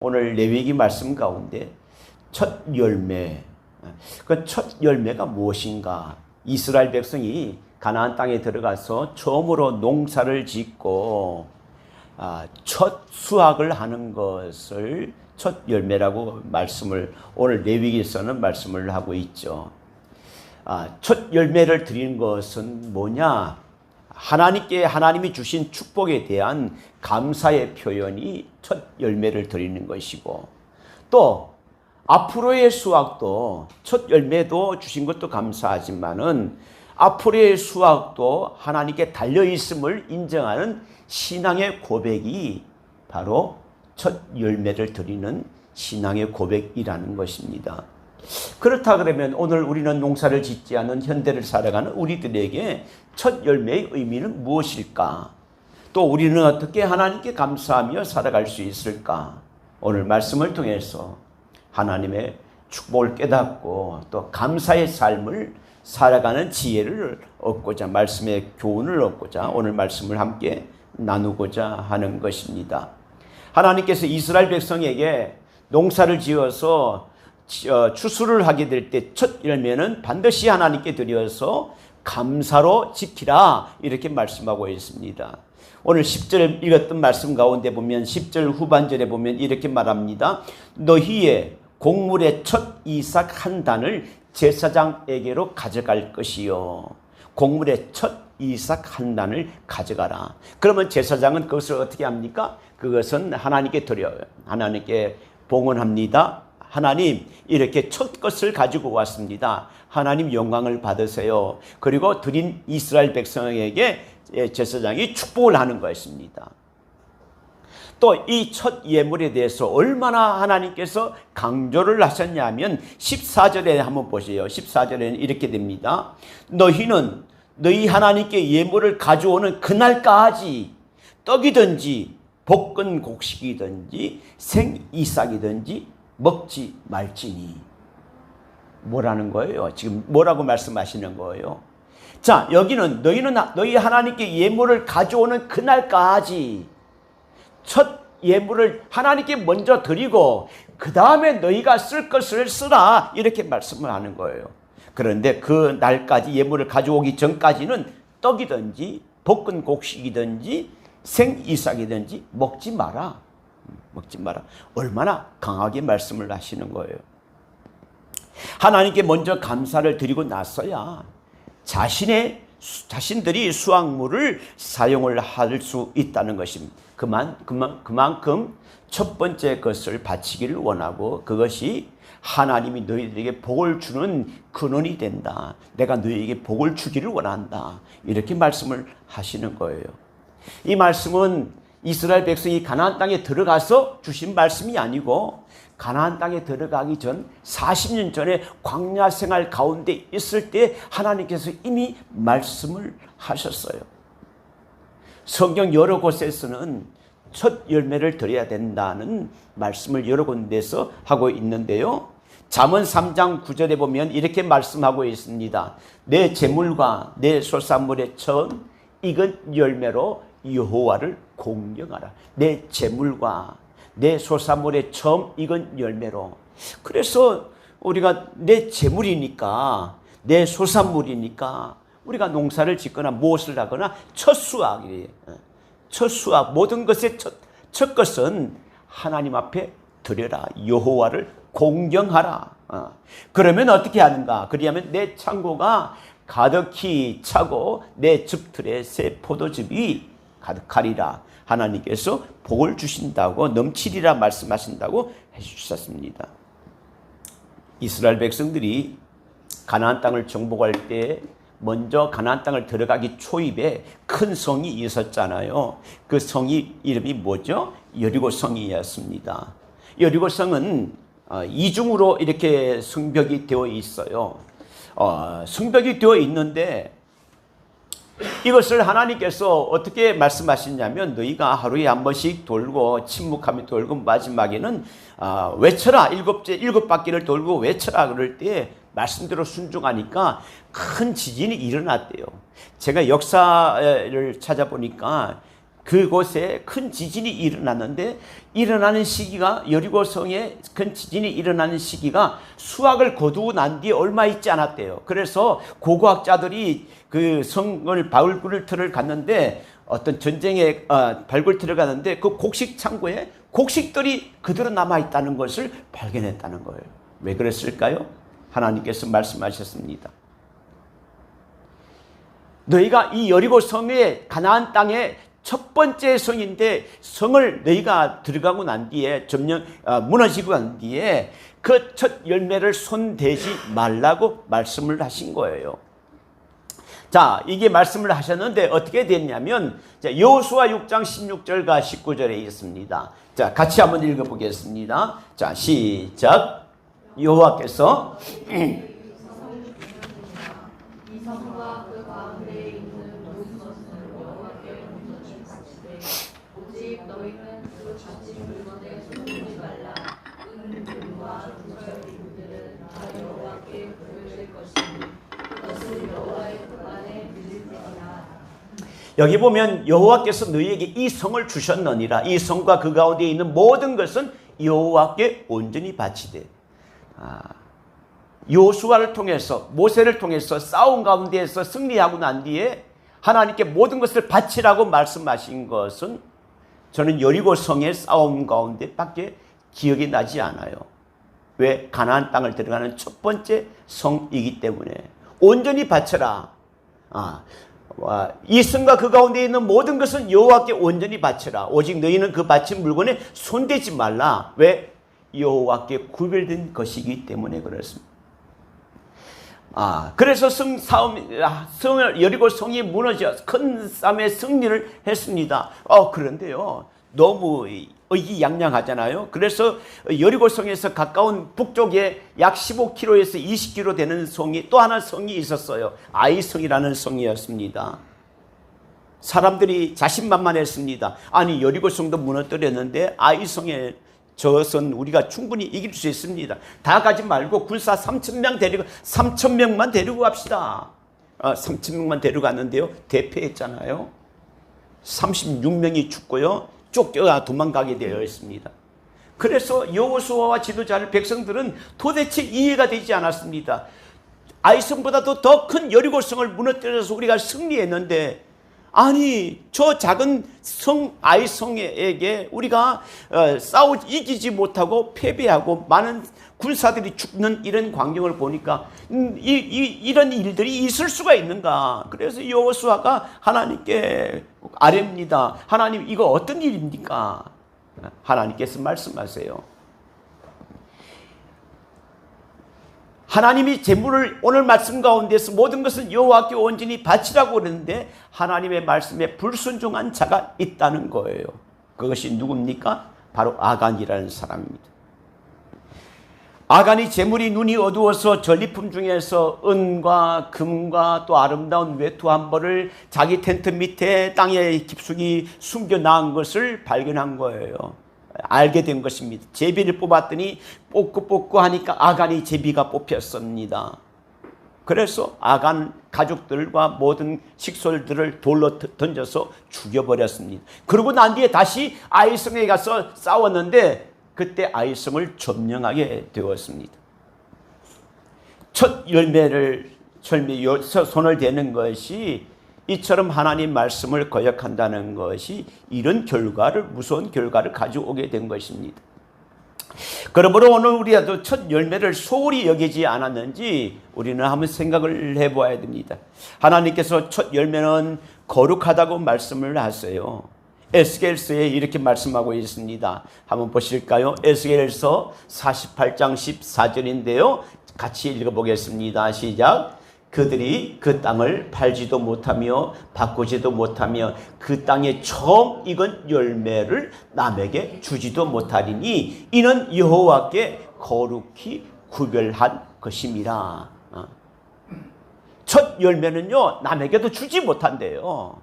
오늘 레위기 말씀 가운데 첫 열매, 그 첫 열매가 무엇인가? 이스라엘 백성이 가나안 땅에 들어가서 처음으로 농사를 짓고 첫 수확을 하는 것을 첫 열매라고 말씀을 오늘 레위기에서는 말씀을 하고 있죠. 첫 열매를 드리는 것은 뭐냐? 하나님이 주신 축복에 대한 감사의 표현이 첫 열매를 드리는 것이고, 또 앞으로의 수확도 첫 열매도 주신 것도 감사하지만은 앞으로의 수확도 하나님께 달려있음을 인정하는 신앙의 고백이 바로 첫 열매를 드리는 신앙의 고백이라는 것입니다. 그렇다 그러면 오늘 우리는 농사를 짓지 않은 현대를 살아가는 우리들에게 첫 열매의 의미는 무엇일까? 또 우리는 어떻게 하나님께 감사하며 살아갈 수 있을까? 오늘 말씀을 통해서 하나님의 축복을 깨닫고 또 감사의 삶을 살아가는 지혜를 얻고자, 말씀의 교훈을 얻고자 오늘 말씀을 함께 나누고자 하는 것입니다. 하나님께서 이스라엘 백성에게 농사를 지어서 추수를 하게 될 때 첫 열매는 반드시 하나님께 드려서 감사로 지키라, 이렇게 말씀하고 있습니다. 오늘 10절 읽었던 말씀 가운데 보면 10절 후반절에 보면 이렇게 말합니다. 너희의 곡물의 첫 이삭 한 단을 제사장에게로 가져갈 것이요. 곡물의 첫 이삭 한 단을 가져가라. 그러면 제사장은 그것을 어떻게 합니까? 그것은 하나님께 드려요. 하나님께 봉헌합니다. 하나님, 이렇게 첫 것을 가지고 왔습니다. 하나님 영광을 받으세요. 그리고 드린 이스라엘 백성에게 제사장이 축복을 하는 것입니다. 또 이 첫 예물에 대해서 얼마나 하나님께서 강조를 하셨냐면 14절에 한번 보세요. 14절에는 이렇게 됩니다. 너희는 너희 하나님께 예물을 가져오는 그날까지 떡이든지 볶은 곡식이든지 생이삭이든지 먹지 말지니. 뭐라는 거예요? 지금 뭐라고 말씀하시는 거예요? 자, 여기는 너희는 너희 하나님께 예물을 가져오는 그날까지 첫 예물을 하나님께 먼저 드리고 그 다음에 너희가 쓸 것을 쓰라, 이렇게 말씀을 하는 거예요. 그런데 그 날까지, 예물을 가져오기 전까지는 떡이든지 볶은 곡식이든지 생이삭이든지 먹지 마라. 먹지 마라. 얼마나 강하게 말씀을 하시는 거예요. 하나님께 먼저 감사를 드리고 나서야 자신들이 수확물을 사용을 할 수 있다는 것입니다. 그만큼 첫 번째 것을 바치기를 원하고 그것이 하나님이 너희들에게 복을 주는 근원이 된다. 내가 너희에게 복을 주기를 원한다. 이렇게 말씀을 하시는 거예요. 이 말씀은 이스라엘 백성이 가나안 땅에 들어가서 주신 말씀이 아니고 가나안 땅에 들어가기 전 40년 전에 광야 생활 가운데 있을 때 하나님께서 이미 말씀을 하셨어요. 성경 여러 곳에서는 첫 열매를 드려야 된다는 말씀을 여러 군데서 하고 있는데요. 잠언 3장 9절에 보면 이렇게 말씀하고 있습니다. 내 재물과 내 소산물의 첫 익은 열매로 여호와를 공경하라. 내 재물과 내 소산물의 처음 익은 열매로. 그래서 우리가 내 재물이니까, 내 소산물이니까 우리가 농사를 짓거나 무엇을 하거나 첫 수확이에요. 첫 수확, 모든 것의 첫 것은 하나님 앞에 드려라. 여호와를 공경하라. 그러면 어떻게 하는가? 그리하면 내 창고가 가득히 차고 내 즙틀에 새 포도즙이 가득하리라. 하나님께서 복을 주신다고, 넘치리라 말씀하신다고 해주셨습니다. 이스라엘 백성들이 가나안 땅을 정복할 때 먼저 가나안 땅을 들어가기 초입에 큰 성이 있었잖아요. 그 성이 이름이 뭐죠? 여리고 성이었습니다. 여리고 성은 이중으로 이렇게 성벽이 되어 있어요. 성벽이 되어 있는데 이것을 하나님께서 어떻게 말씀하시냐면 너희가 하루에 한 번씩 돌고 침묵하며 돌고 마지막에는 외쳐라. 일곱 바퀴를 돌고 외쳐라. 그럴 때 말씀대로 순종하니까 큰 지진이 일어났대요. 제가 역사를 찾아보니까 그곳에 큰 지진이 일어났는데 일어나는 시기가 여리고성에 큰 지진이 일어나는 시기가 수학을 거두고 난 뒤에 얼마 있지 않았대요. 그래서 고고학자들이 그 성을 발굴터를 갔는데 어떤 전쟁에 발굴터를 갔는데 그 곡식 창고에 곡식들이 그대로 남아 있다는 것을 발견했다는 거예요. 왜 그랬을까요? 하나님께서 말씀하셨습니다. 너희가 이 여리고 성의 가나안 땅에 첫 번째 성인데 성을 너희가 들어가고 난 뒤에 무너지고 난 뒤에 그 첫 열매를 손대지 말라고 말씀을 하신 거예요. 자, 이게 말씀을 하셨는데 어떻게 됐냐면 여호수아 6장 16절과 19절에 있습니다. 자, 같이 한번 읽어보겠습니다. 자, 시작. 여호와께서 여기 보면 여호와께서 너희에게 이 성을 주셨느니라. 이 성과 그 가운데 있는 모든 것은 여호와께 온전히 바치되. 여호수아를 통해서 모세를 통해서 싸움 가운데에서 승리하고 난 뒤에 하나님께 모든 것을 바치라고 말씀하신 것은 저는 여리고 성의 싸움 가운데 밖에 기억이 나지 않아요. 왜? 가나안 땅을 들어가는 첫 번째 성이기 때문에 온전히 바쳐라. 이 성과 그 가운데 있는 모든 것은 여호와께 온전히 바쳐라. 오직 너희는 그 바친 물건에 손대지 말라. 왜? 여호와께 구별된 것이기 때문에 그렇습니다. 그래서 여리고 성이 무너져 큰 싸움의 승리를 했습니다. 그런데요, 너무 의기양양하잖아요. 그래서 여리고 성에서 가까운 북쪽에 약 15km에서 20km 되는 성이 또 하나 성이 있었어요. 아이성이라는 성이었습니다. 사람들이 자신만만했습니다. 아니, 여리고 성도 무너뜨렸는데 아이성에 저선 우리가 충분히 이길 수 있습니다. 다 가지 말고 군사 3,000명만 데리고 갑시다. 3,000명만 데려갔는데요, 대패했잖아요. 36명이 죽고요, 쫓겨가 도망가게 되어 있습니다. 그래서 여호수아와 지도자를 백성들은 도대체 이해가 되지 않았습니다. 아이성보다도 더 큰 여리고성을 무너뜨려서 우리가 승리했는데, 아니 저 작은 성 아이성에게 우리가 이기지 못하고 패배하고 많은 군사들이 죽는 이런 광경을 보니까 이런 일들이 있을 수가 있는가. 그래서 여호수아가 하나님께 아뢰입니다. 하나님, 이거 어떤 일입니까? 하나님께서 말씀하세요. 하나님이 재물을 오늘 말씀 가운데서 모든 것을 여호와께 온전히 바치라고 그러는데 하나님의 말씀에 불순종한 자가 있다는 거예요. 그것이 누굽니까? 바로 아간이라는 사람입니다. 아간이 재물이 눈이 어두워서 전리품 중에서 은과 금과 또 아름다운 외투 한 벌을 자기 텐트 밑에 땅에 깊숙이 숨겨놓은 것을 발견한 거예요. 알게 된 것입니다. 제비를 뽑았더니 뽑고 하니까 아간이 제비가 뽑혔습니다. 그래서 아간 가족들과 모든 식솔들을 돌로 던져서 죽여버렸습니다. 그러고 난 뒤에 다시 아이성에 가서 싸웠는데 그때 아이성을 점령하게 되었습니다. 첫 열매를 손을 대는 것이 이처럼 하나님 말씀을 거역한다는 것이 이런 무서운 결과를 가져오게 된 것입니다. 그러므로 오늘 우리도 첫 열매를 소홀히 여기지 않았는지 우리는 한번 생각을 해보아야 됩니다. 하나님께서 첫 열매는 거룩하다고 말씀을 하세요. 에스겔서에 이렇게 말씀하고 있습니다. 한번 보실까요? 에스겔서 48장 14절인데요. 같이 읽어보겠습니다. 시작. 그들이 그 땅을 팔지도 못하며 바꾸지도 못하며 그 땅에 처음 익은 열매를 남에게 주지도 못하리니 이는 여호와께 거룩히 구별한 것임이라. 첫 열매는요, 남에게도 주지 못한대요.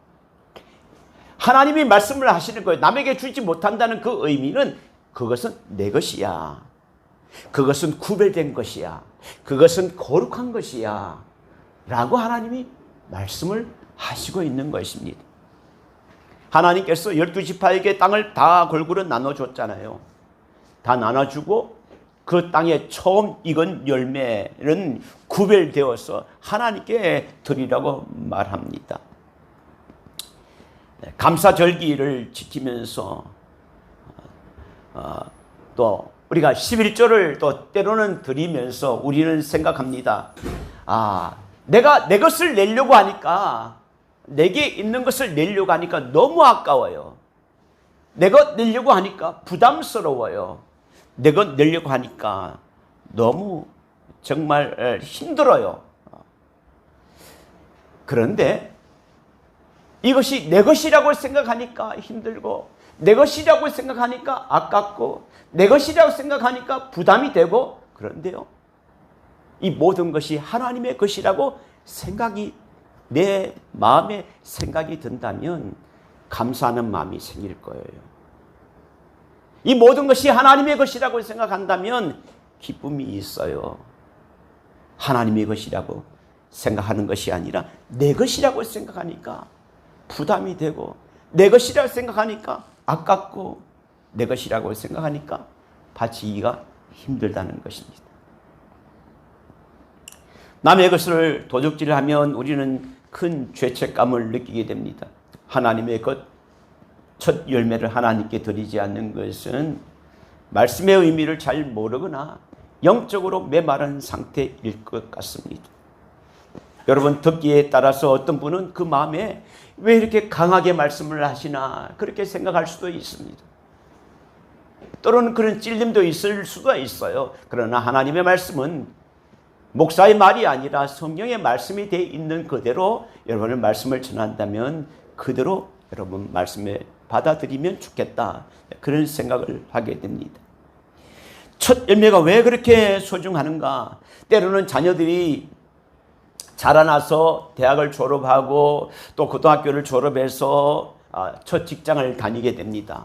하나님이 말씀을 하시는 거예요. 남에게 주지 못한다는 그 의미는 그것은 내 것이야. 그것은 구별된 것이야. 그것은 거룩한 것이야. 라고 하나님이 말씀을 하시고 있는 것입니다. 하나님께서 12지파에게 땅을 다 골고루 나눠줬잖아요. 다 나눠주고 그 땅에 처음 익은 열매는 구별되어서 하나님께 드리라고 말합니다. 감사절기를 지키면서 또 우리가 11조를 또 때로는 드리면서 우리는 생각합니다. 내가 내 것을 내려고 하니까, 내게 있는 것을 내려고 하니까 너무 아까워요. 내 것 내려고 하니까 부담스러워요. 내 것 내려고 하니까 너무 정말 힘들어요. 그런데 이것이 내 것이라고 생각하니까 힘들고, 내 것이라고 생각하니까 아깝고, 내 것이라고 생각하니까 부담이 되고, 그런데요, 이 모든 것이 하나님의 것이라고 생각이, 내 마음에 생각이 든다면 감사하는 마음이 생길 거예요. 이 모든 것이 하나님의 것이라고 생각한다면 기쁨이 있어요. 하나님의 것이라고 생각하는 것이 아니라 내 것이라고 생각하니까 부담이 되고, 내 것이라고 생각하니까 아깝고, 내 것이라고 생각하니까 바치기가 힘들다는 것입니다. 남의 것을 도둑질하면 우리는 큰 죄책감을 느끼게 됩니다. 하나님의 것, 첫 열매를 하나님께 드리지 않는 것은 말씀의 의미를 잘 모르거나 영적으로 메마른 상태일 것 같습니다. 여러분, 듣기에 따라서 어떤 분은 그 마음에 왜 이렇게 강하게 말씀을 하시나 그렇게 생각할 수도 있습니다. 때로는 그런 찔림도 있을 수가 있어요. 그러나 하나님의 말씀은 목사의 말이 아니라 성경의 말씀이 되어 있는 그대로 여러분의 말씀을 전한다면 그대로 여러분 말씀에 받아들이면 좋겠다, 그런 생각을 하게 됩니다. 첫 열매가 왜 그렇게 소중하는가? 때로는 자녀들이 자라나서 대학을 졸업하고 또 고등학교를 졸업해서 첫 직장을 다니게 됩니다.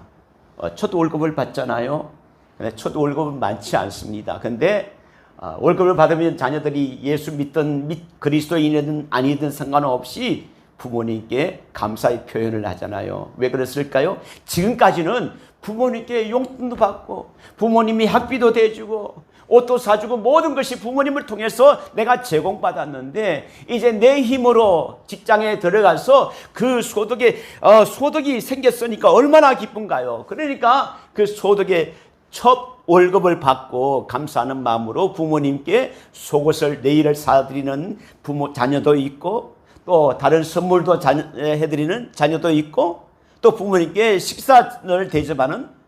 첫 월급을 받잖아요. 근데 첫 월급은 많지 않습니다. 근데 월급을 받으면 자녀들이 예수 믿든 그리스도인이든 아니든 상관없이 부모님께 감사의 표현을 하잖아요. 왜 그랬을까요? 지금까지는 부모님께 용돈도 받고 부모님이 학비도 대주고 옷도 사주고 모든 것이 부모님을 통해서 내가 제공받았는데, 이제 내 힘으로 직장에 들어가서 그 소득이 생겼으니까 얼마나 기쁜가요? 그러니까 그 소득의 첫 월급을 받고 감사하는 마음으로 부모님께 속옷을 내일을 사드리는 자녀도 있고, 또 다른 선물도 해드리는 자녀도 있고, 또 부모님께 식사를 대접하는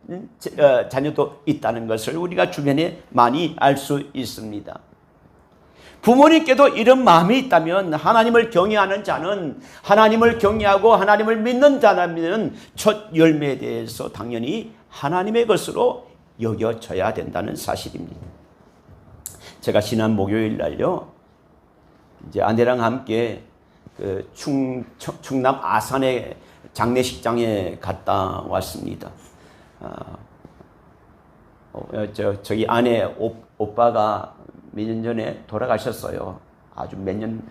자녀도 있다는 것을 우리가 주변에 많이 알 수 있습니다. 부모님께도 이런 마음이 있다면 하나님을 경외하는 자는, 하나님을 경외하고 하나님을 믿는 자라면 첫 열매에 대해서 당연히 하나님의 것으로 여겨져야 된다는 사실입니다. 제가 지난 목요일 날요, 이제 아내랑 함께 그 충남 아산의 장례식장에 갔다 왔습니다. 저기 아내 오빠가 몇 년 전에 돌아가셨어요. 아주 몇 년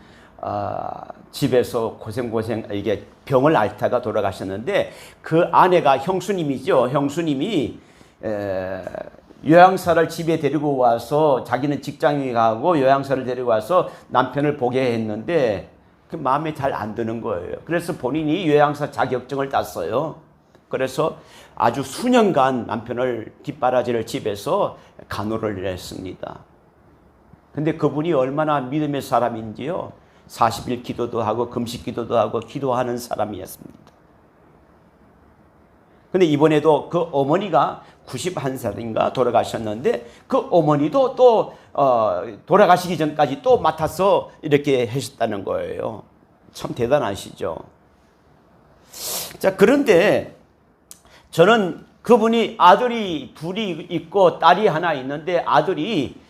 집에서 고생 이게 병을 앓다가 돌아가셨는데, 그 아내가 형수님이죠. 형수님이 요양사를 집에 데리고 와서, 자기는 직장에 가고 요양사를 데리고 와서 남편을 보게 했는데 그 마음에 잘 안 드는 거예요. 그래서 본인이 요양사 자격증을 땄어요. 그래서 아주 수년간 남편을 뒷바라지를 집에서 간호를 했습니다. 근데 그분이 얼마나 믿음의 사람인지요, 40일 기도도 하고 금식 기도도 하고 기도하는 사람이었습니다. 근데 이번에도 그 어머니가 91살인가 돌아가셨는데, 그 어머니도 또 돌아가시기 전까지 또 맡아서 이렇게 하셨다는 거예요. 참 대단하시죠. 자, 그런데 저는 그분이 아들이 둘이 있고 딸이 하나 있는데, 아들이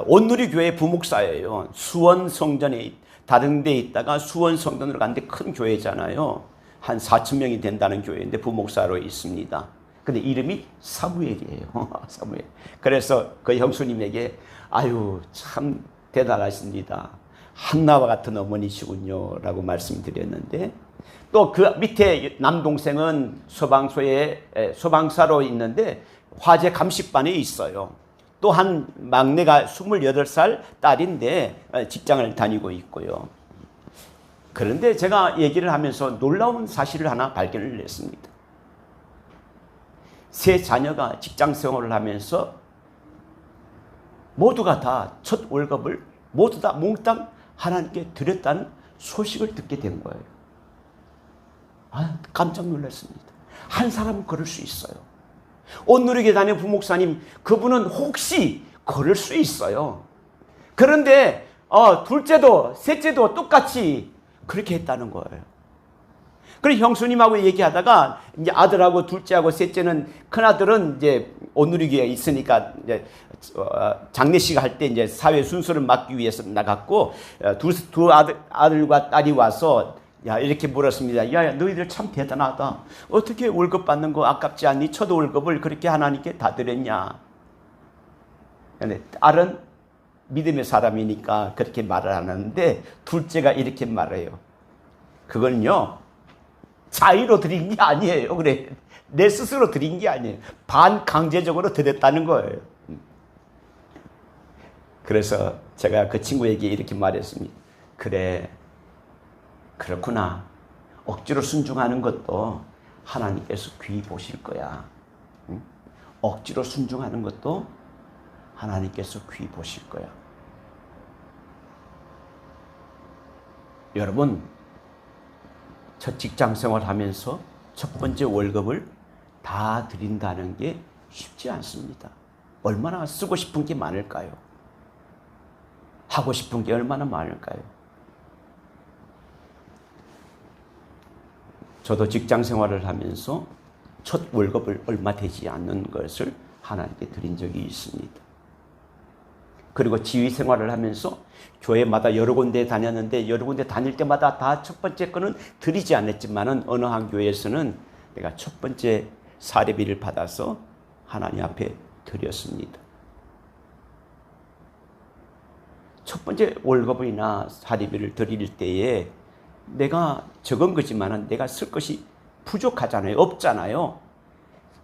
온누리교회 부목사예요. 수원성전에 다른 데 있다가 수원성전으로 갔는데 큰 교회잖아요. 한 4,000명이 된다는 교회인데 부목사로 있습니다. 근데 이름이 사무엘이에요. 사무엘. 그래서 그 형수님에게 아유 참 대단하십니다. 한나와 같은 어머니시군요 라고 말씀드렸는데, 또 그 밑에 남동생은 소방사로 있는데 화재 감식반에 있어요. 또 한 막내가 28살 딸인데 직장을 다니고 있고요. 그런데 제가 얘기를 하면서 놀라운 사실을 하나 발견을 했습니다. 세 자녀가 직장 생활을 하면서 모두가 다 첫 월급을 모두 다 몽땅 하나님께 드렸다는 소식을 듣게 된 거예요. 깜짝 놀랐습니다. 한 사람은 그럴 수 있어요. 온누리교단의 부목사님, 그분은 혹시 그럴 수 있어요. 그런데 둘째도 셋째도 똑같이 그렇게 했다는 거예요. 그래서 형수님하고 얘기하다가 이제 아들하고 둘째하고 셋째는, 큰아들은 이제 온누리교회에 있으니까 이제 장례식 할 때 이제 사회 순서를 맡기 위해서 나갔고, 두 아들과 딸이 와서 이렇게 물었습니다. 야, 너희들 참 대단하다. 어떻게 월급 받는 거 아깝지 않니? 첫 월급을 그렇게 하나님께 다 드렸냐? 근데 딸은 믿음의 사람이니까 그렇게 말을 안 하는데, 둘째가 이렇게 말해요. 그건요, 자의로 드린 게 아니에요. 그래, 내 스스로 드린 게 아니에요. 반강제적으로 드렸다는 거예요. 그래서 제가 그 친구에게 이렇게 말했습니다. 그래, 그렇구나. 억지로 순종하는 것도 하나님께서 귀히 보실 거야. 응? 억지로 순종하는 것도 하나님께서 귀히 보실 거야. 여러분, 첫 직장 생활하면서 첫 번째 월급을 다 드린다는 게 쉽지 않습니다. 얼마나 쓰고 싶은 게 많을까요? 하고 싶은 게 얼마나 많을까요? 저도 직장 생활을 하면서 첫 월급을 얼마 되지 않는 것을 하나님께 드린 적이 있습니다. 그리고 지휘 생활을 하면서 교회마다 여러 군데 다녔는데, 여러 군데 다닐 때마다 다 첫 번째 거는 드리지 않았지만은 어느 한 교회에서는 내가 첫 번째 사례비를 받아서 하나님 앞에 드렸습니다. 첫 번째 월급이나 사례비를 드릴 때에 내가 적은 거지만은 내가 쓸 것이 부족하잖아요. 없잖아요.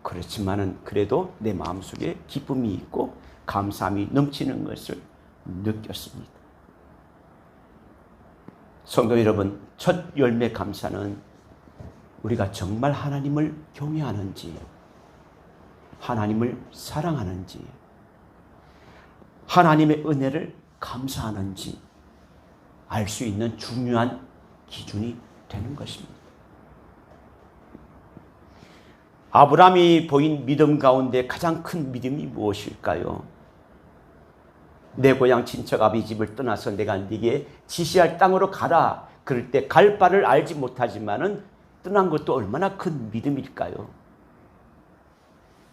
그렇지만은 그래도 내 마음속에 기쁨이 있고 감사함이 넘치는 것을 느꼈습니다. 성도 여러분, 첫 열매 감사는 우리가 정말 하나님을 경외하는지, 하나님을 사랑하는지, 하나님의 은혜를 감사하는지 알 수 있는 중요한 기준이 되는 것입니다. 아브라함이 보인 믿음 가운데 가장 큰 믿음이 무엇일까요? 내 고향 친척 아비 집을 떠나서 내가 네게 지시할 땅으로 가라. 그럴 때 갈 바를 알지 못하지만은 떠난 것도 얼마나 큰 믿음일까요?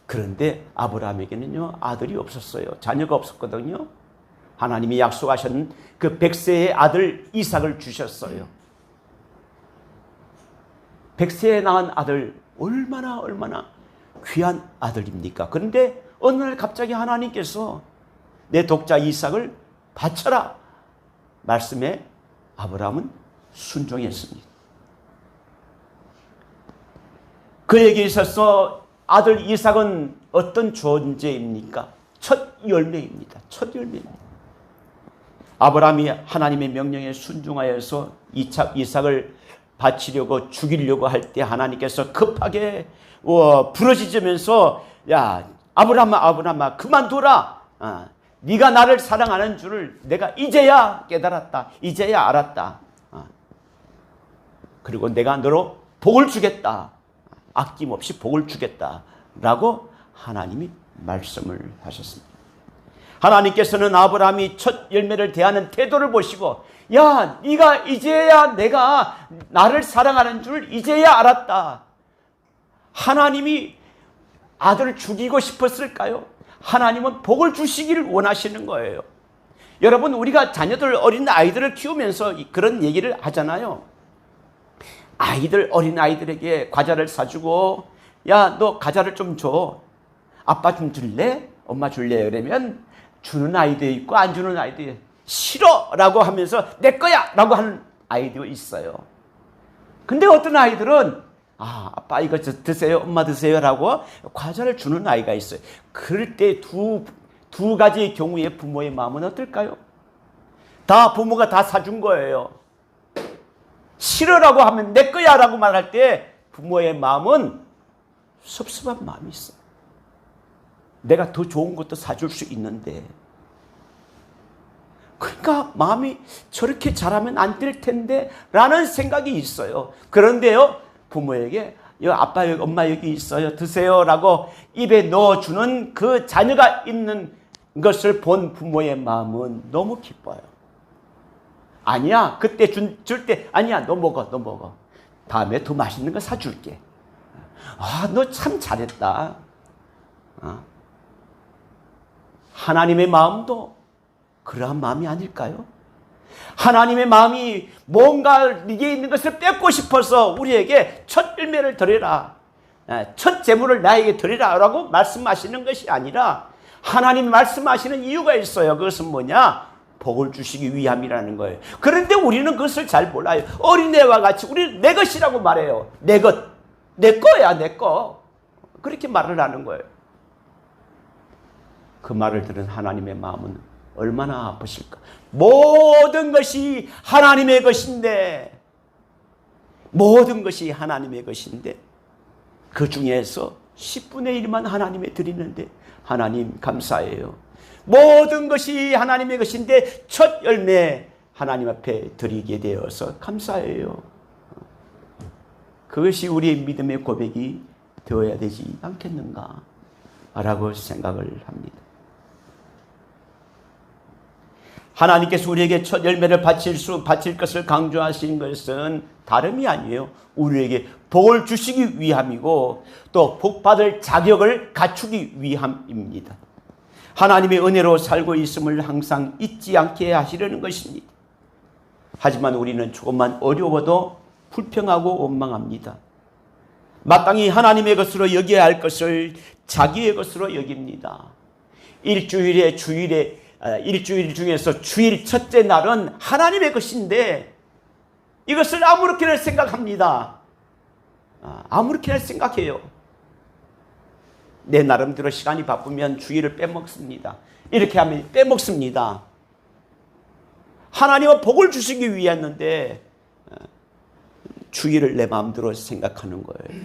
그런데 아브라함에게는요, 아들이 없었어요. 자녀가 없었거든요. 하나님이 약속하신 그 100세의 아들 이삭을 주셨어요. 100세에 낳은 아들, 얼마나 귀한 아들입니까? 그런데 어느 날 갑자기 하나님께서 내 독자 이삭을 바쳐라 말씀에 아브라함은 순종했습니다. 그에게 있어서 아들 이삭은 어떤 존재입니까? 첫 열매입니다. 첫 열매입니다. 아브라함이 하나님의 명령에 순종하여서 이삭을 바치려고 죽이려고 할 때 하나님께서 급하게 부러지면서, 야, 아브라함아 그만둬라. 네가 나를 사랑하는 줄을 내가 이제야 깨달았다. 이제야 알았다. 그리고 내가 너로 복을 주겠다. 아낌없이 복을 주겠다. 라고 하나님이 말씀을 하셨습니다. 하나님께서는 아브라함이 첫 열매를 대하는 태도를 보시고, 야, 네가 이제야 내가 나를 사랑하는 줄 이제야 알았다. 하나님이 아들을 죽이고 싶었을까요? 하나님은 복을 주시기를 원하시는 거예요. 여러분, 우리가 자녀들, 어린 아이들을 키우면서 그런 얘기를 하잖아요. 어린 아이들에게 과자를 사주고, 야, 너 과자를 좀 줘. 아빠 좀 줄래? 엄마 줄래? 그러면 주는 아이도 있고 안 주는 아이도 있어요. 싫어! 라고 하면서 내 거야! 라고 하는 아이도 있어요. 근데 어떤 아이들은 아빠 이거 드세요, 엄마 드세요라고 과자를 주는 아이가 있어요. 그럴 때 두 가지의 경우에 부모의 마음은 어떨까요? 다 부모가 다 사준 거예요. 싫으라고 하면 내 거야 라고 말할 때 부모의 마음은 섭섭한 마음이 있어. 내가 더 좋은 것도 사줄 수 있는데. 그러니까 마음이 저렇게 잘하면 안 될 텐데 라는 생각이 있어요. 그런데요, 부모에게 아빠 여기, 엄마 여기 있어요, 드세요 라고 입에 넣어주는 그 자녀가 있는 것을 본 부모의 마음은 너무 기뻐요. 아니야, 그때 줄 때 아니야, 너 먹어. 다음에 더 맛있는 거 사줄게. 너 참 잘했다. 하나님의 마음도 그러한 마음이 아닐까요? 하나님의 마음이 뭔가 네게 있는 것을 뺏고 싶어서 우리에게 첫 열매를 드리라, 첫 재물을 나에게 드리라 라고 말씀하시는 것이 아니라 하나님이 말씀하시는 이유가 있어요. 그것은 뭐냐? 복을 주시기 위함이라는 거예요. 그런데 우리는 그것을 잘 몰라요. 어린애와 같이 우리는 내 것이라고 말해요. 내 것, 내 거야, 내 거. 그렇게 말을 하는 거예요. 그 말을 들은 하나님의 마음은 얼마나 아프실까. 모든 것이 하나님의 것인데, 모든 것이 하나님의 것인데 그 중에서 10분의 1만 하나님에 드리는데 하나님 감사해요. 모든 것이 하나님의 것인데 첫 열매 하나님 앞에 드리게 되어서 감사해요. 그것이 우리의 믿음의 고백이 되어야 되지 않겠는가 라고 생각을 합니다. 하나님께서 우리에게 첫 열매를 바칠 것을 강조하신 것은 다름이 아니에요. 우리에게 복을 주시기 위함이고 또 복받을 자격을 갖추기 위함입니다. 하나님의 은혜로 살고 있음을 항상 잊지 않게 하시려는 것입니다. 하지만 우리는 조금만 어려워도 불평하고 원망합니다. 마땅히 하나님의 것으로 여겨야 할 것을 자기의 것으로 여깁니다. 일주일 중에서 주일 첫째 날은 하나님의 것인데 이것을 아무렇게나 생각합니다. 아무렇게나 생각해요. 내 나름대로 시간이 바쁘면 주일을 빼먹습니다. 이렇게 하면 빼먹습니다. 하나님은 복을 주시기 위했는데 주일을 내 마음대로 생각하는 거예요.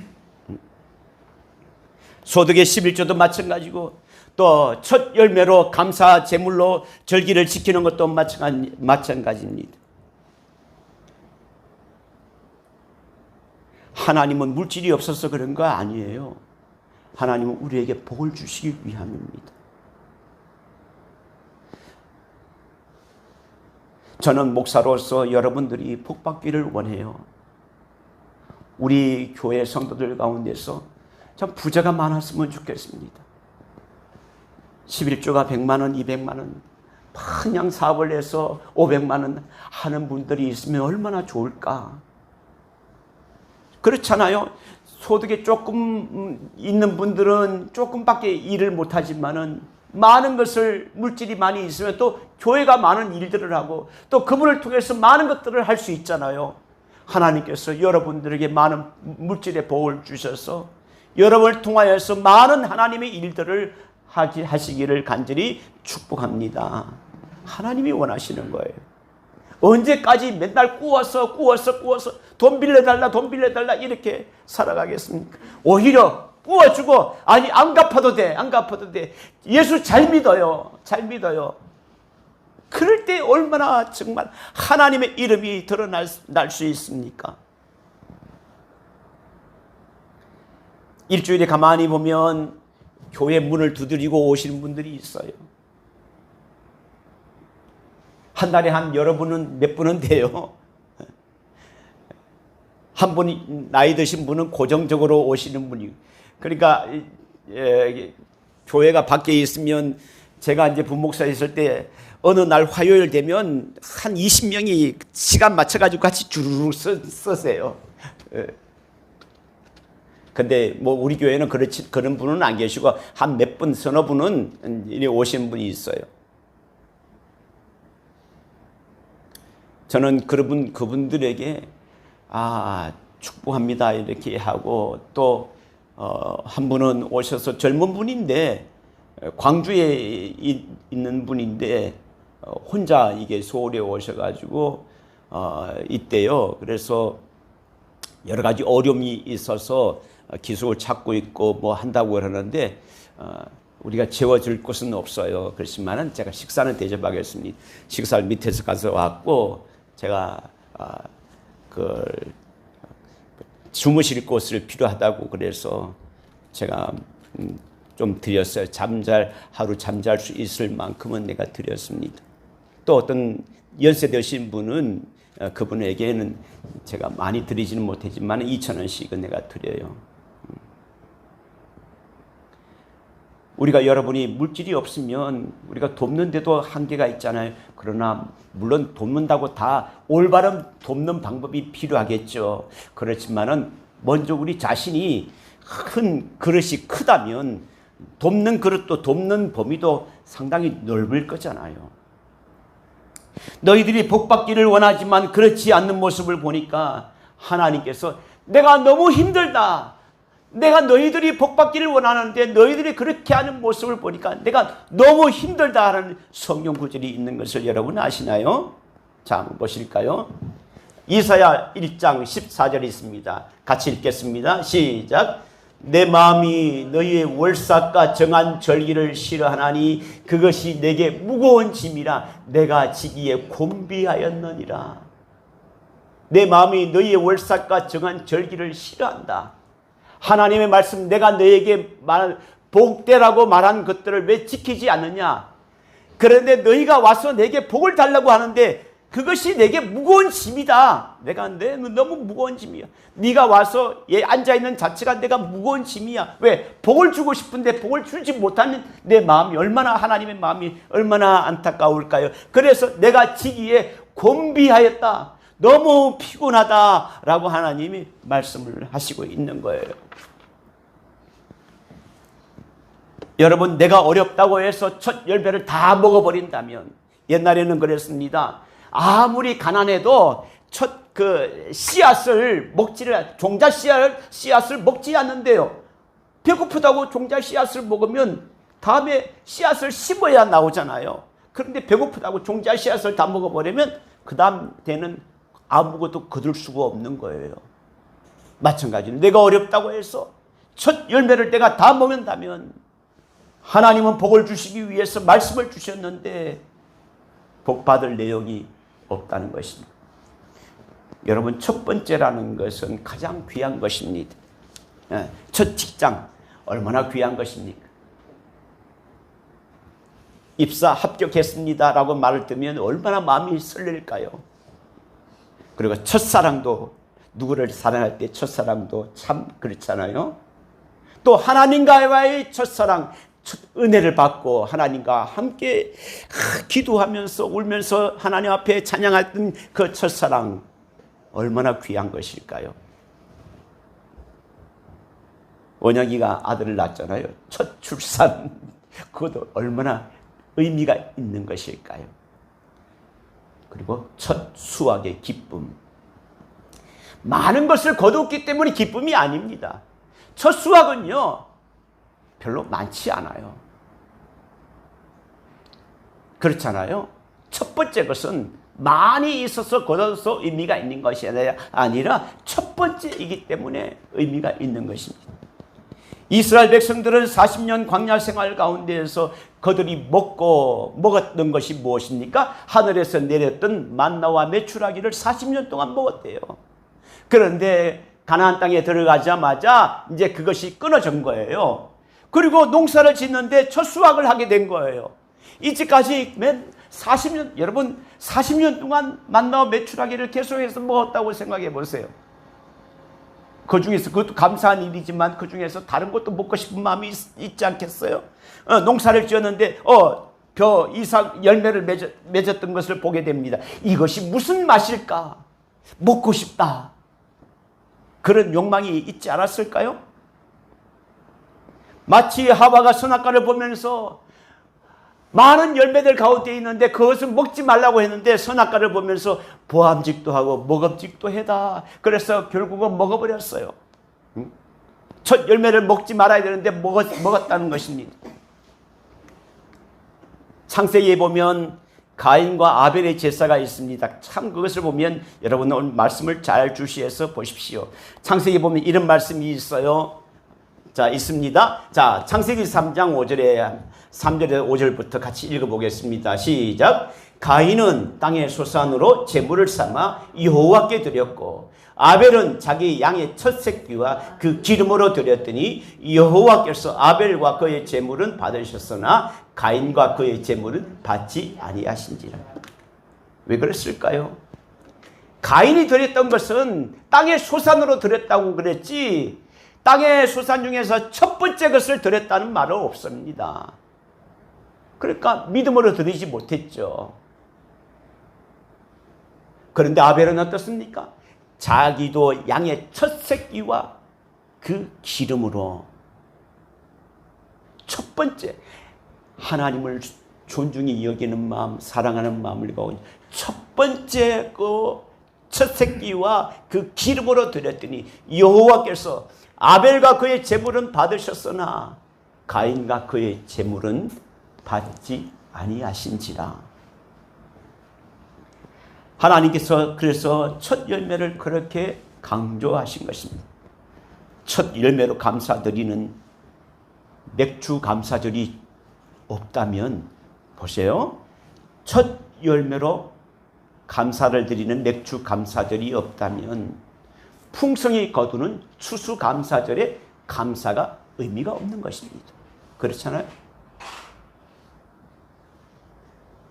소득의 11조도 마찬가지고 또 첫 열매로 감사 제물로 절기를 지키는 것도 마찬가지입니다. 하나님은 물질이 없어서 그런 거 아니에요. 하나님은 우리에게 복을 주시기 위함입니다. 저는 목사로서 여러분들이 복 받기를 원해요. 우리 교회 성도들 가운데서 참 부자가 많았으면 좋겠습니다. 11조가 100만 원, 200만 원, 그냥 사업을 해서 500만 원 하는 분들이 있으면 얼마나 좋을까. 그렇잖아요. 소득이 조금 있는 분들은 조금밖에 일을 못하지만은 많은 것을, 물질이 많이 있으면 또 교회가 많은 일들을 하고 또 그분을 통해서 많은 것들을 할 수 있잖아요. 하나님께서 여러분들에게 많은 물질의 복을 주셔서 여러분을 통하여서 많은 하나님의 일들을 하시기를 간절히 축복합니다. 하나님이 원하시는 거예요. 언제까지 맨날 꾸어서 돈 빌려달라 이렇게 살아가겠습니까? 오히려 꾸어주고 안 갚아도 돼. 예수 잘 믿어요. 그럴 때 얼마나 정말 하나님의 이름이 드러날 수 있습니까? 일주일에 가만히 보면 교회 문을 두드리고 오시는 분들이 있어요. 한 달에 한 여러 분은 몇 분은 돼요. 한 분이 나이 드신 분은 고정적으로 오시는 분이. 그러니까 교회가 밖에 있으면 제가 이제 분목사 있을 때 어느 날 화요일 되면 한 20명이 시간 맞춰가지고 같이 주르륵 서세요. 근데 뭐 우리 교회는 그런 분은 안 계시고 한 몇 분, 서너 분은 이리 오시는 분이 있어요. 저는 그분들에게 축복합니다 이렇게 하고 또 한 분은 오셔서 젊은 분인데 광주에 있는 분인데 혼자 이게 서울에 오셔가지고 있대요. 그래서 여러 가지 어려움이 있어서 기숙을 찾고 있고 뭐 한다고 그러는데 우리가 재워줄 곳은 없어요. 그렇지만은 제가 식사는 대접하겠습니다. 식사를 밑에서 가서 왔고 제가 그 주무실 곳을 필요하다고 그래서 제가 좀 드렸어요. 하루 잠잘 수 있을 만큼은 내가 드렸습니다. 또 어떤 연세 드신 분은 그분에게는 제가 많이 드리지는 못했지만 2,000원씩은 내가 드려요. 우리가 여러분이 물질이 없으면 우리가 돕는데도 한계가 있잖아요. 그러나 물론 돕는다고 다 올바른 돕는 방법이 필요하겠죠. 그렇지만은 먼저 우리 자신이 큰 그릇이 크다면 돕는 그릇도 돕는 범위도 상당히 넓을 거잖아요. 너희들이 복받기를 원하지만 그렇지 않는 모습을 보니까 하나님께서 내가 너무 힘들다. 내가 너희들이 복받기를 원하는데 너희들이 그렇게 하는 모습을 보니까 내가 너무 힘들다 하는 성경 구절이 있는 것을 여러분 아시나요? 자, 한번 보실까요? 이사야 1장 14절이 있습니다. 같이 읽겠습니다. 시작. 내 마음이 너희의 월삭과 정한 절기를 싫어하나니 그것이 내게 무거운 짐이라 내가 지기에 곤비하였느니라. 내 마음이 너희의 월삭과 정한 절기를 싫어한다. 하나님의 말씀, 내가 너에게 말한 복되라고 말한 것들을 왜 지키지 않느냐? 그런데 너희가 와서 내게 복을 달라고 하는데 그것이 내게 무거운 짐이다. 너무 무거운 짐이야. 네가 와서 앉아있는 자체가 내가 무거운 짐이야. 왜? 복을 주고 싶은데 복을 주지 못하는 내 마음이 얼마나, 하나님의 마음이 얼마나 안타까울까요? 그래서 내가 지기에 곤비하였다. 너무 피곤하다라고 하나님이 말씀을 하시고 있는 거예요. 여러분, 내가 어렵다고 해서 첫 열매를 다 먹어버린다면, 옛날에는 그랬습니다. 아무리 가난해도 첫 씨앗을 종자 씨앗을 먹지 않는데요. 배고프다고 종자 씨앗을 먹으면 다음에 씨앗을 씹어야 나오잖아요. 그런데 배고프다고 종자 씨앗을 다 먹어버리면 그 다음 때는 아무것도 거둘 수가 없는 거예요. 마찬가지로 내가 어렵다고 해서 첫 열매를 내가 다 먹는다면 하나님은 복을 주시기 위해서 말씀을 주셨는데 복 받을 내용이 없다는 것입니다. 여러분, 첫 번째라는 것은 가장 귀한 것입니다. 첫 직장 얼마나 귀한 것입니까? 입사 합격했습니다라고 말을 듣면 얼마나 마음이 설렐까요? 그리고 첫사랑도, 누구를 사랑할 때 첫사랑도 참 그렇잖아요. 또 하나님과의 첫사랑, 은혜를 받고 하나님과 함께 기도하면서 울면서 하나님 앞에 찬양했던 그 첫사랑 얼마나 귀한 것일까요? 원영이가 아들을 낳았잖아요. 첫 출산, 그것도 얼마나 의미가 있는 것일까요? 그리고 첫 수확의 기쁨. 많은 것을 거두었기 때문에 기쁨이 아닙니다. 첫 수확은요, 별로 많지 않아요. 그렇잖아요. 첫 번째 것은 많이 있어서 거둬서 의미가 있는 것이 아니라 첫 번째이기 때문에 의미가 있는 것입니다. 이스라엘 백성들은 40년 광야 생활 가운데에서 그들이 먹었던 것이 무엇입니까? 하늘에서 내렸던 만나와 메추라기를 40년 동안 먹었대요. 그런데 가나안 땅에 들어가자마자 이제 그것이 끊어진 거예요. 그리고 농사를 짓는데 첫 수확을 하게 된 거예요. 이제까지 40년, 여러분 40년 동안 만나와 메추라기를 계속해서 먹었다고 생각해 보세요. 그 중에서 그것도 감사한 일이지만 그 중에서 다른 것도 먹고 싶은 마음이 있지 않겠어요? 농사를 지었는데 이삭 열매를 맺었던 것을 보게 됩니다. 이것이 무슨 맛일까? 먹고 싶다. 그런 욕망이 있지 않았을까요? 마치 하와가 선악과를 보면서 많은 열매들 가운데 있는데 그것을 먹지 말라고 했는데 선악과를 보면서 보암직도 하고 먹음직도 해다. 그래서 결국은 먹어버렸어요. 첫 열매를 먹지 말아야 되는데 먹었다는 것입니다. 창세기에 보면 가인과 아벨의 제사가 있습니다. 참 그것을 보면 여러분 오늘 말씀을 잘 주시해서 보십시오. 창세기에 보면 이런 말씀이 있어요. 자, 있습니다. 자, 창세기 3장 3절에 5절부터 같이 읽어보겠습니다. 시작. 가인은 땅의 소산으로 제물을 삼아 여호와께 드렸고 아벨은 자기 양의 첫 새끼와 그 기름으로 드렸더니 여호와께서 아벨과 그의 제물은 받으셨으나 가인과 그의 제물은 받지 아니하신지라. 왜 그랬을까요? 가인이 드렸던 것은 땅의 소산으로 드렸다고 그랬지 땅의 소산 중에서 첫 번째 것을 드렸다는 말은 없습니다. 그러니까 믿음으로 드리지 못했죠. 그런데 아벨은 어떻습니까? 자기도 양의 첫 새끼와 그 기름으로 첫 번째 하나님을 존중히 여기는 마음, 사랑하는 마음을 가지고 첫 번째 그 첫 새끼와 그 기름으로 드렸더니 여호와께서 아벨과 그의 제물은 받으셨으나 가인과 그의 제물은 받지 아니하신지라. 하나님께서 그래서 첫 열매를 그렇게 강조하신 것입니다. 첫 열매로 감사드리는 맥주 감사절이 없다면 보세요. 첫 열매로 감사를 드리는 맥주 감사절이 없다면 풍성히 거두는 추수 감사절의 감사가 의미가 없는 것입니다. 그렇잖아요.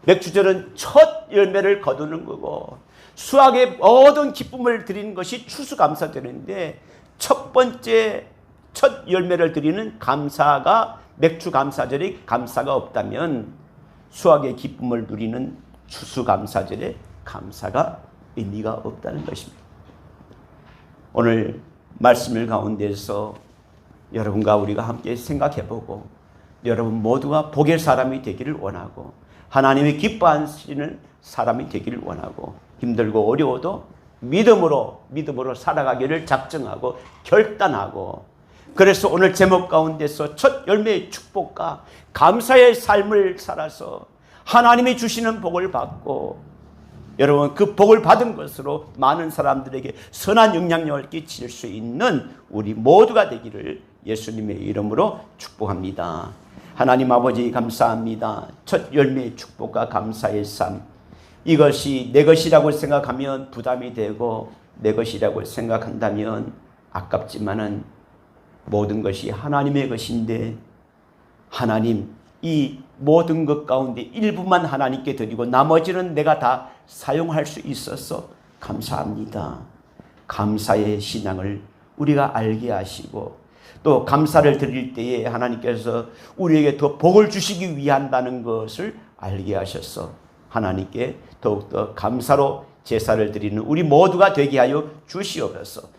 맥주절은 첫 열매를 거두는 거고 수확의 모든 기쁨을 드리는 것이 추수감사절인데 첫 번째 첫 열매를 드리는 감사가 맥주감사절의 감사가 없다면 수확의 기쁨을 누리는 추수감사절의 감사가 의미가 없다는 것입니다. 오늘 말씀을 가운데서 여러분과 우리가 함께 생각해보고 여러분 모두가 복의 사람이 되기를 원하고 하나님이 기뻐하시는 사람이 되기를 원하고 힘들고 어려워도 믿음으로 살아가기를 작정하고 결단하고 그래서 오늘 제목 가운데서 첫 열매의 축복과 감사의 삶을 살아서 하나님이 주시는 복을 받고 여러분 그 복을 받은 것으로 많은 사람들에게 선한 영향력을 끼칠 수 있는 우리 모두가 되기를 예수님의 이름으로 축복합니다. 하나님 아버지 감사합니다. 첫 열매의 축복과 감사의 삶 이것이 내 것이라고 생각하면 부담이 되고 내 것이라고 생각한다면 아깝지만은 모든 것이 하나님의 것인데 하나님 이 모든 것 가운데 일부만 하나님께 드리고 나머지는 내가 다 사용할 수 있어서 감사합니다. 감사의 신앙을 우리가 알게 하시고 또 감사를 드릴 때에 하나님께서 우리에게 더 복을 주시기 위한다는 것을 알게 하셔서 하나님께 더욱더 감사로 제사를 드리는 우리 모두가 되게 하여 주시옵소서.